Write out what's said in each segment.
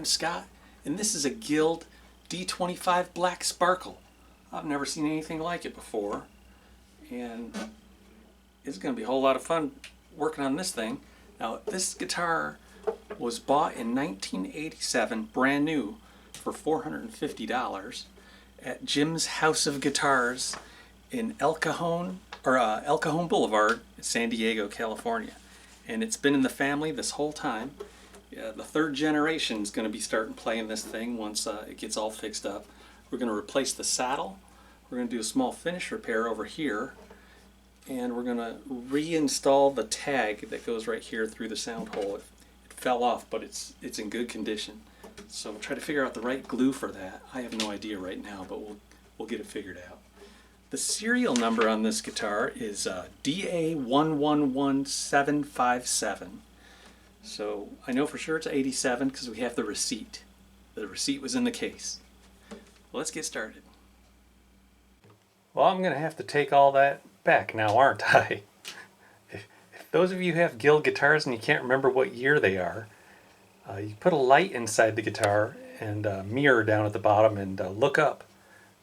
Scott, and this is a Guild D25 Black Sparkle. I've never seen anything like it before, and it's going to be a whole lot of fun working on this thing. Now, this guitar was bought in 1987, brand new, for $450 at Jim's House of Guitars in El Cajon Boulevard, San Diego, California. And it's been in the family this whole time. The third generation is going to be starting playing this thing once it gets all fixed up. We're going to replace the saddle. We're going to do a small finish repair over here. And we're going to reinstall the tag that goes right here through the sound hole. It fell off, but it's in good condition. So we'll try to figure out the right glue for that. I have no idea right now, but we'll get it figured out. The serial number on this guitar is DA111757. So I know for sure it's 87 because we have the receipt. The receipt was in the case. Well, let's get started. Well, I'm going to have to take all that back now, aren't I? If those of you who have Guild guitars and you can't remember what year they are, you put a light inside the guitar and a mirror down at the bottom and look up.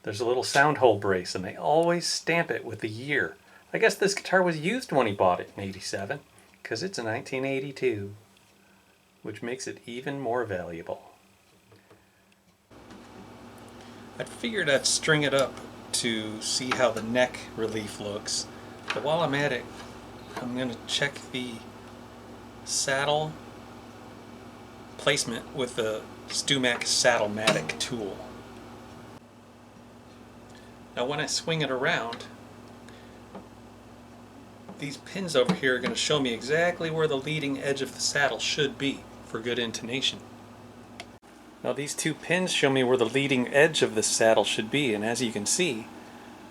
There's a little sound hole brace, and they always stamp it with the year. I guess this guitar was used when he bought it in 87, because it's a 1982, which makes it even more valuable. I figured I'd string it up to see how the neck relief looks, but while I'm at it, I'm going to check the saddle placement with the Stumac Saddle-matic tool. Now when I swing it around, these pins over here are going to show me exactly where the leading edge of the saddle should be for good intonation. Now these two pins show me where the leading edge of the saddle should be, and as you can see,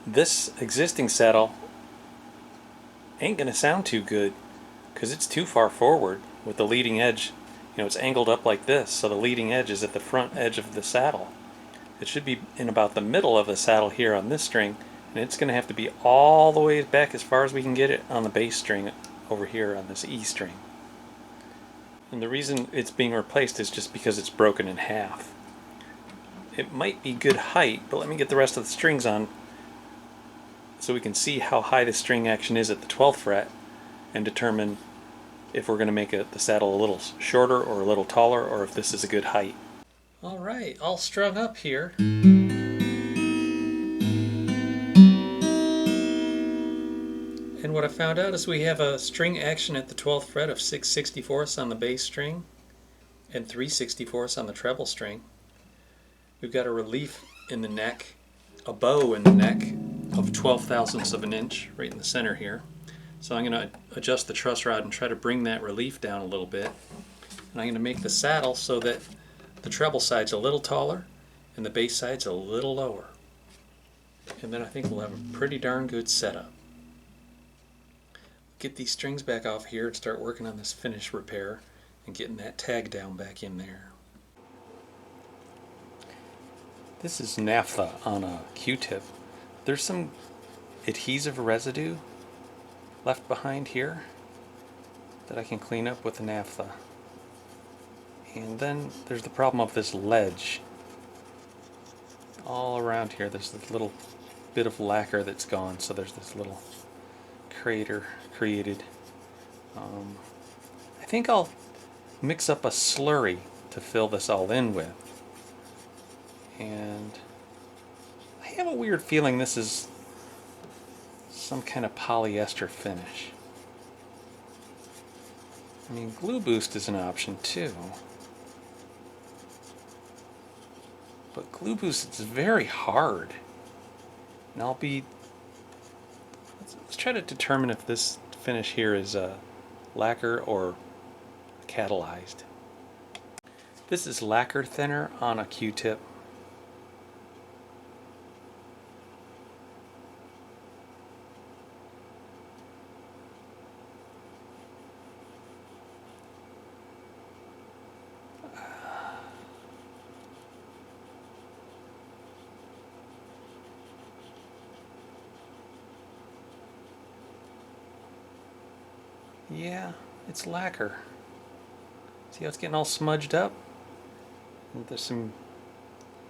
this existing saddle ain't going to sound too good because it's too far forward with the leading edge. You know, it's angled up like this, so the leading edge is at the front edge of the saddle. It should be in about the middle of the saddle here on this string, and it's going to have to be all the way back as far as we can get it on the bass string over here on this E string. And the reason it's being replaced is just because it's broken in half. It might be good height, but let me get the rest of the strings on so we can see how high the string action is at the 12th fret and determine if we're going to make the saddle a little shorter or a little taller, or if this is a good height. Alright, all strung up here. And what I found out is we have a string action at the 12th fret of 6/64 on the bass string and 3/64 on the treble string. We've got a relief in the neck, a bow in the neck of 12 thousandths of an inch right in the center here. So I'm going to adjust the truss rod and try to bring that relief down a little bit. And I'm going to make the saddle so that the treble side's a little taller and the bass side's a little lower. And then I think we'll have a pretty darn good setup. Get these strings back off here and start working on this finish repair and getting that tag down back in there. This is naphtha on a Q-tip. There's some adhesive residue left behind here that I can clean up with the naphtha. And then there's the problem of this ledge. All around here there's this little bit of lacquer that's gone, so there's this little crater created. I think I'll mix up a slurry to fill this all in with. And I have a weird feeling this is some kind of polyester finish. I mean, glue boost is an option too. But glue boost is very hard. And let's try to determine if this finish here is lacquer or catalyzed. This is lacquer thinner on a Q-tip. Yeah, it's lacquer. See how it's getting all smudged up? There's some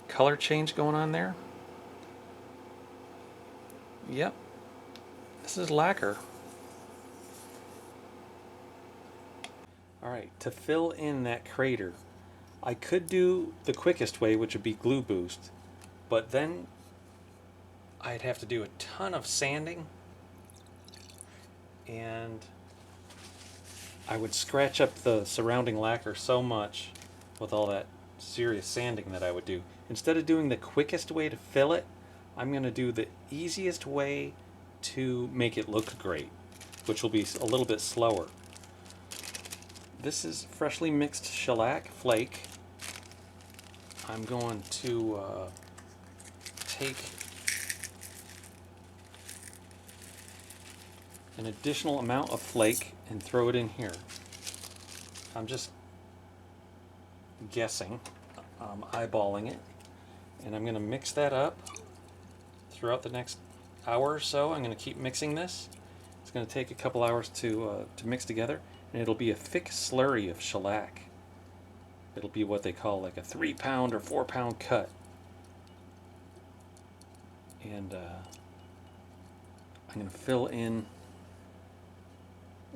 color change going on there. Yep, this is lacquer. Alright, to fill in that crater, I could do the quickest way, which would be glue boost, but then I'd have to do a ton of sanding, and I would scratch up the surrounding lacquer so much with all that serious sanding that I would do. Instead of doing the quickest way to fill it, I'm going to do the easiest way to make it look great, which will be a little bit slower. This is freshly mixed shellac flake. I'm going to take an additional amount of flake and throw it in here. I'm just guessing, eyeballing it, and I'm going to mix that up throughout the next hour or so. I'm going to keep mixing this. It's going to take a couple hours to mix together, and it'll be a thick slurry of shellac. It'll be what they call like a 3-pound or 4-pound cut. And I'm going to fill in.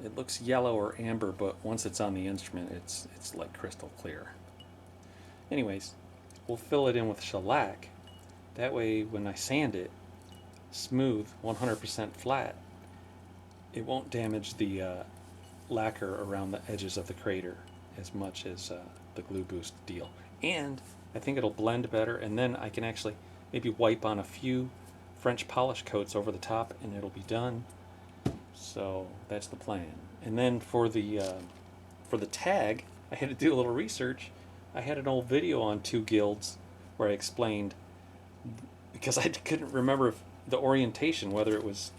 It looks yellow or amber, but once it's on the instrument, it's like crystal clear. Anyways, we'll fill it in with shellac. That way, when I sand it, smooth, 100% flat, it won't damage the lacquer around the edges of the crater as much as the glue boost deal. And I think it'll blend better, and then I can actually maybe wipe on a few French polish coats over the top, and it'll be done. So that's the plan. And then for the tag, I had to do a little research. I had an old video on 2 Guilds where I explained, because I couldn't remember if the orientation, whether it was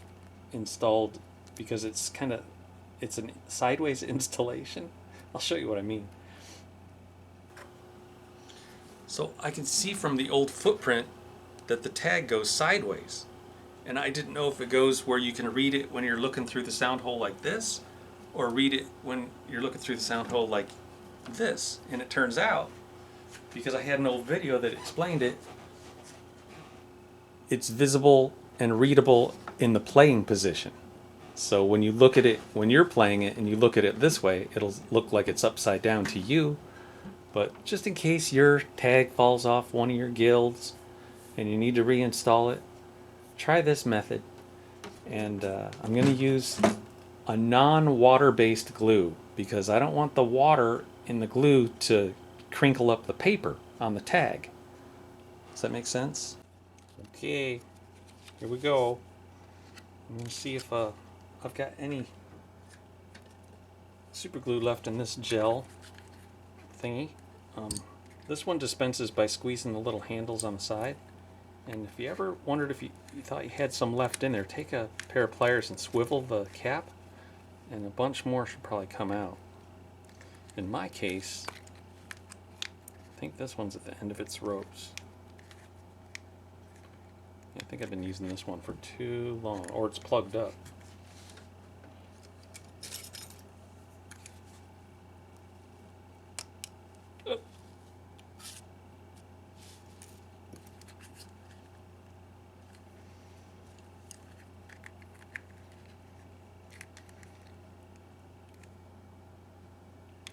installed, because it's a sideways installation. I'll show you what I mean. So I can see from the old footprint that the tag goes sideways. And I didn't know if it goes where you can read it when you're looking through the sound hole like this, or read it when you're looking through the sound hole like this. And it turns out, because I had an old video that explained it, it's visible and readable in the playing position. So when you look at it, when you're playing it and you look at it this way, it'll look like it's upside down to you. But just in case your tag falls off one of your guilds and you need to reinstall it, try this method. And I'm going to use a non-water-based glue because I don't want the water in the glue to crinkle up the paper on the tag. Does that make sense? Okay, here we go. I'm going to see if I've got any super glue left in this gel thingy. This one dispenses by squeezing the little handles on the side. And if you ever wondered if you thought you had some left in there, take a pair of pliers and swivel the cap, and a bunch more should probably come out. In my case, I think this one's at the end of its ropes. I think I've been using this one for too long, or it's plugged up.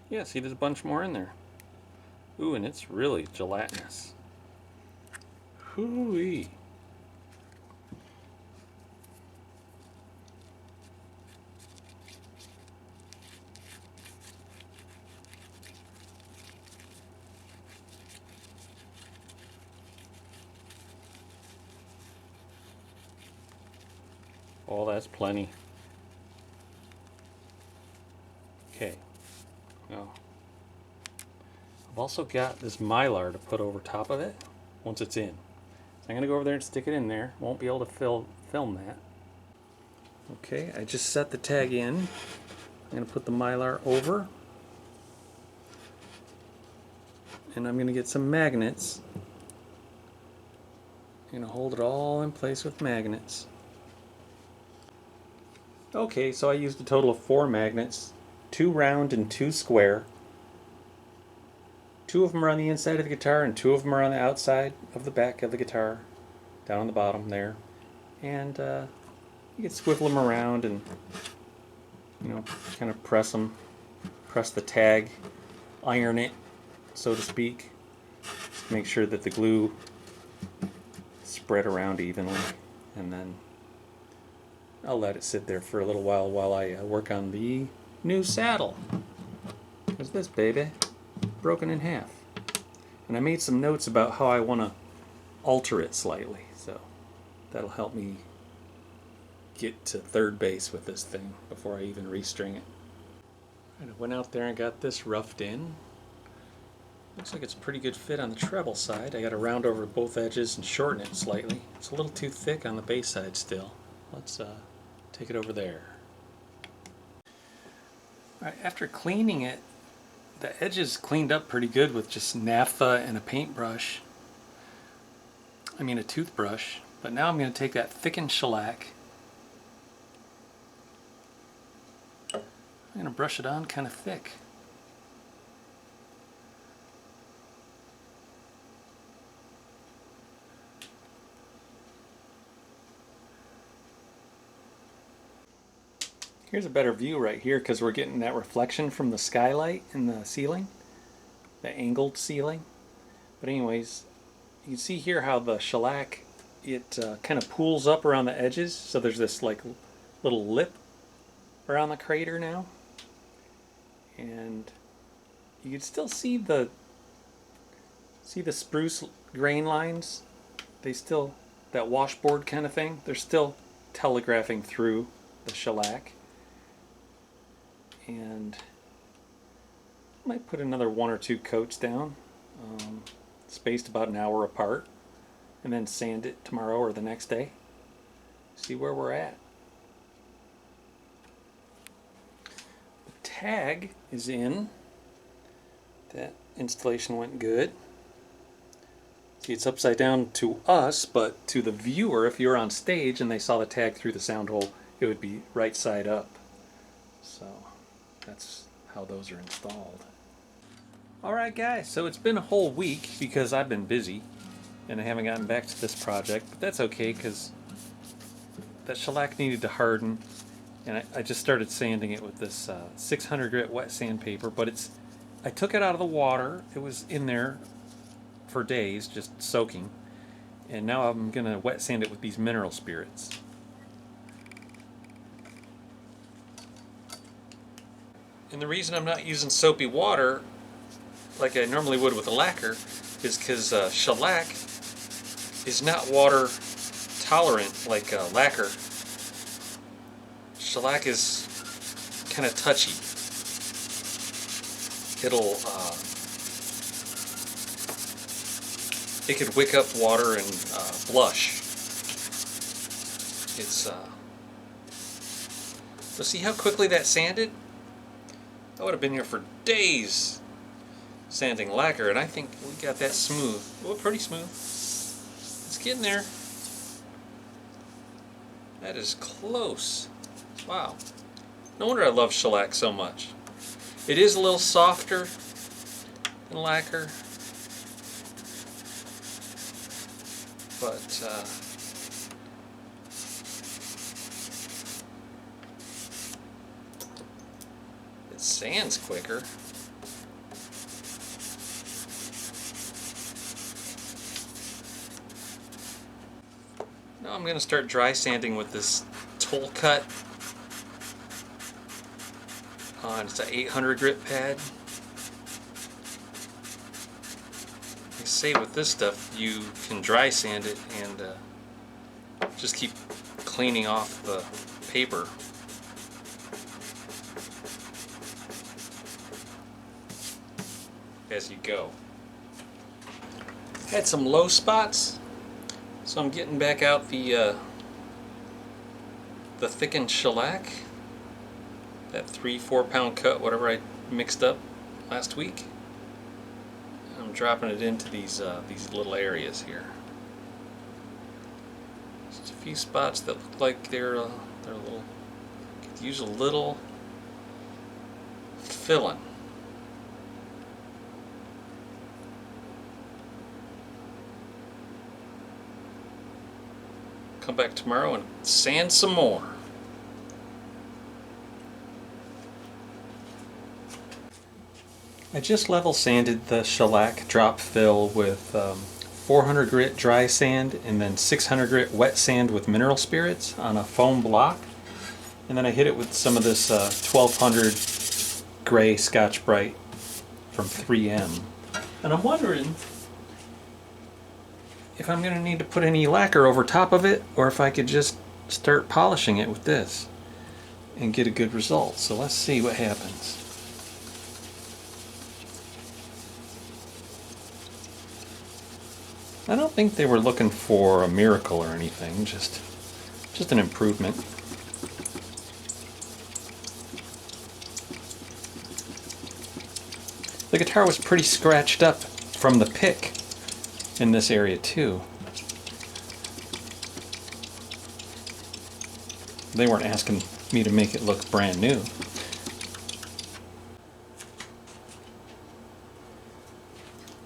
Yeah, see, there's a bunch more in there. Ooh, and it's really gelatinous. Hoo-wee. Oh, that's plenty. Okay. Now, I've also got this mylar to put over top of it once it's in. So I'm going to go over there and stick it in there. Won't be able to film that. Okay, I just set the tag in. I'm going to put the mylar over. And I'm going to get some magnets. I'm going to hold it all in place with magnets. Okay, so I used a total of 4 magnets, 2 round and 2 square. Two of them are on the inside of the guitar and two of them are on the outside of the back of the guitar, down on the bottom there. And you can swivel them around and, you know, kind of press them, press the tag, iron it, so to speak. Make sure that the glue spread around evenly, and then I'll let it sit there for a little while I work on the new saddle. There's this baby, broken in half. And I made some notes about how I want to alter it slightly, so that'll help me get to third base with this thing before I even restring it. And I went out there and got this roughed in. Looks like it's a pretty good fit on the treble side. I got to round over both edges and shorten it slightly. It's a little too thick on the bass side still. Let's take it over there. All right, after cleaning it, the edges cleaned up pretty good with just naphtha and a paintbrush. I mean a toothbrush. But now I'm going to take that thickened shellac. I'm going to brush it on kind of thick. Here's a better view right here because we're getting that reflection from the skylight in the ceiling, the angled ceiling. But anyways, you can see here how the shellac, it kind of pools up around the edges, so there's this like little lip around the crater now. And you can still see the spruce grain lines. They still, that washboard kind of thing, they're still telegraphing through the shellac. And I might put another one or two coats down, spaced about an hour apart, and then sand it tomorrow or the next day. See where we're at. The tag is in. That installation went good. See, it's upside down to us, but to the viewer, if you were on stage and they saw the tag through the sound hole, it would be right side up. So that's how those are installed. Alright guys, so it's been a whole week because I've been busy and I haven't gotten back to this project, but that's okay because that shellac needed to harden, and I just started sanding it with this 600 grit wet sandpaper, but I took it out of the water. It was in there for days just soaking, and now I'm going to wet sand it with these mineral spirits. And the reason I'm not using soapy water like I normally would with a lacquer is because shellac is not water tolerant like lacquer. Shellac is kind of touchy. It could wick up water and blush. So see how quickly that sanded? I would have been here for days sanding lacquer, and I think we got that smooth. Well, pretty smooth. It's getting there. That is close. Wow. No wonder I love shellac so much. It is a little softer than lacquer, but it sands quicker. Now I'm going to start dry sanding with this toll cut. It's an 800 grit pad. They say with this stuff you can dry sand it and just keep cleaning off the paper. As you go. Had some low spots, so I'm getting back out the thickened shellac, that 3-4 pound cut, whatever I mixed up last week. I'm dropping it into these little areas here. Just a few spots that look like they're a little, could use a little filling. come back tomorrow and sand some more. I just level sanded the shellac drop fill with 400 grit dry sand and then 600 grit wet sand with mineral spirits on a foam block. And then I hit it with some of this 1200 gray Scotch-Brite from 3M. And I'm wondering if I'm going to need to put any lacquer over top of it, or if I could just start polishing it with this and get a good result. So let's see what happens. I don't think they were looking for a miracle or anything, just an improvement. The guitar was pretty scratched up from the pick in this area too. They weren't asking me to make it look brand new.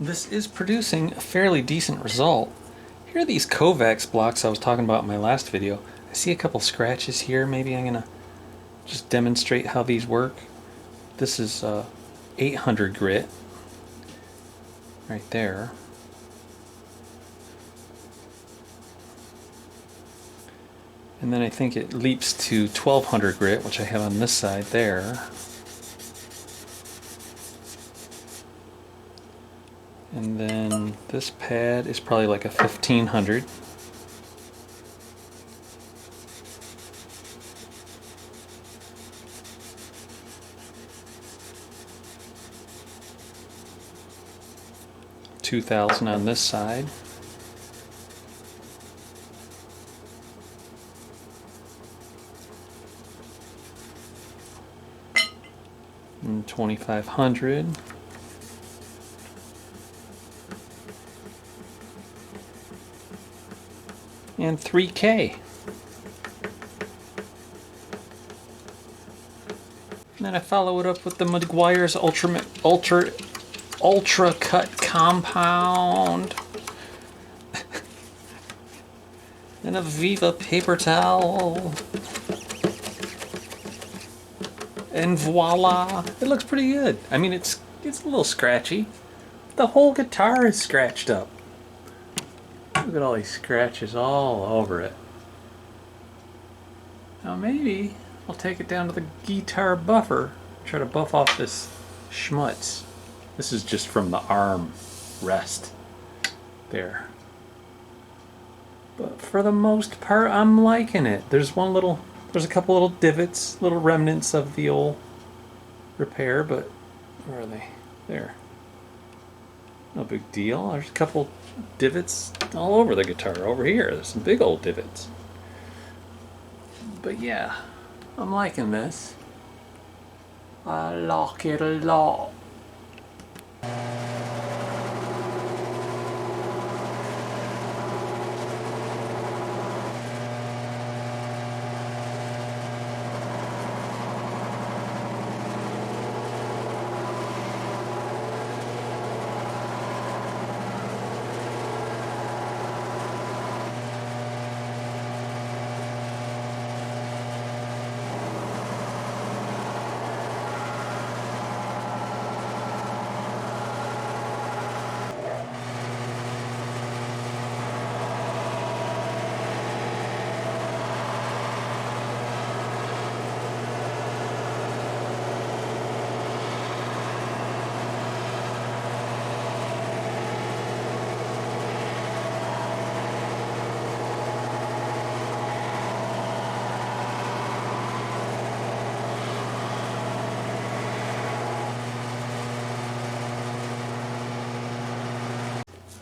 This is producing a fairly decent result. Here are these Kovacs blocks I was talking about in my last video. I see a couple scratches here. Maybe I'm gonna just demonstrate how these work. This is 800 grit right there. And then I think it leaps to 1200 grit, which I have on this side there. And then this pad is probably like a 1500. $2,000 on this side. And 2,500. And $3K. And then I follow it up with the Meguiar's Ultra Cut Compound. And a Viva paper towel. And voila! It looks pretty good. I mean, it's a little scratchy. The whole guitar is scratched up. Look at all these scratches all over it. Now maybe I'll take it down to the guitar buffer, try to buff off this schmutz. This is just from the arm rest there. But for the most part, I'm liking it. There's a couple little divots, little remnants of the old repair, but where are they? There. No big deal. There's a couple divots all over the guitar. Over here, there's some big old divots. But yeah, I'm liking this. I like it a lot.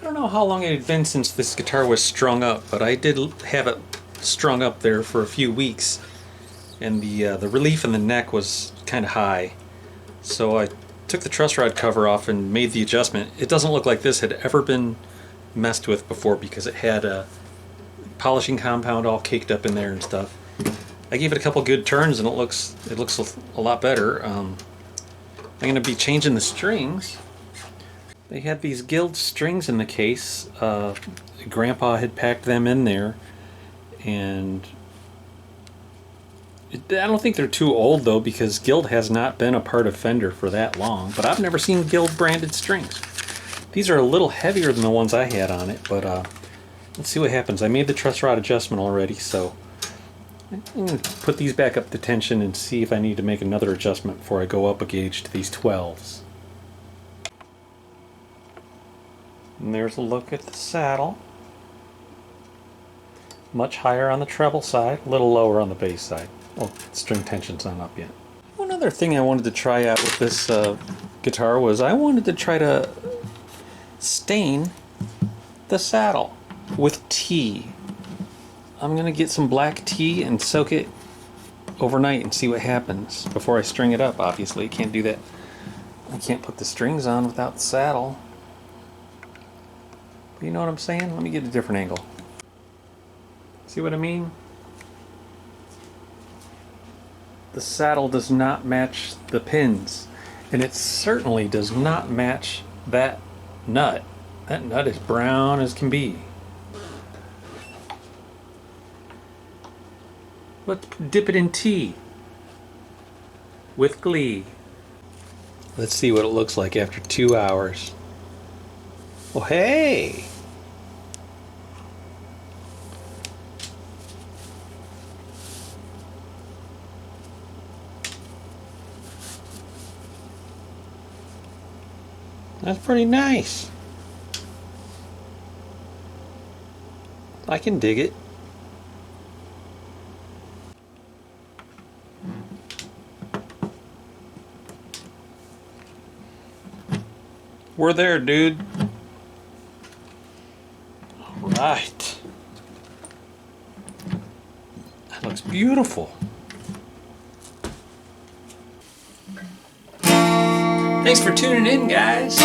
I don't know how long it had been since this guitar was strung up, but I did have it strung up there for a few weeks, and the relief in the neck was kind of high. So I took the truss rod cover off and made the adjustment. It doesn't look like this had ever been messed with before because it had a polishing compound all caked up in there and stuff. I gave it a couple good turns and it looks a lot better. I'm going to be changing the strings. They had these Guild strings in the case. Grandpa had packed them in there, And I don't think they're too old though, because Guild has not been a part of Fender for that long, but I've never seen Guild branded strings. These are a little heavier than the ones I had on it, but let's see what happens. I made the truss rod adjustment already, so I'm going to put these back up to tension and see if I need to make another adjustment before I go up a gauge to these 12s. And there's a look at the saddle. Much higher on the treble side, a little lower on the bass side. Well, string tension's not up yet. One other thing I wanted to try out with this guitar was I wanted to try to stain the saddle with tea. I'm going to get some black tea and soak it overnight and see what happens before I string it up. Obviously, I can't do that. I can't put the strings on without the saddle. But you know what I'm saying? Let me get a different angle. See what I mean? The saddle does not match the pins, and it certainly does not match that nut. That nut is brown as can be. Let's dip it in tea with glee. Let's see what it looks like after 2 hours. Oh, hey! That's pretty nice. I can dig it. We're there, dude. All right. That looks beautiful. Thanks for tuning in, guys.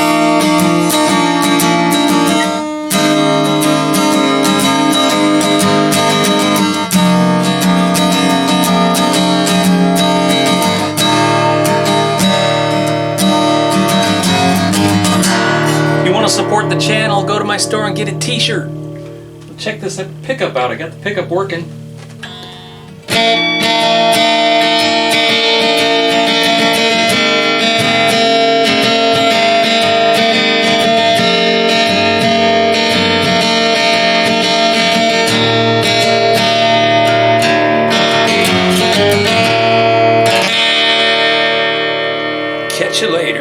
If you want to support the channel, go to my store and get a t-shirt. Check this pickup out. I got the pickup working. Catch you later.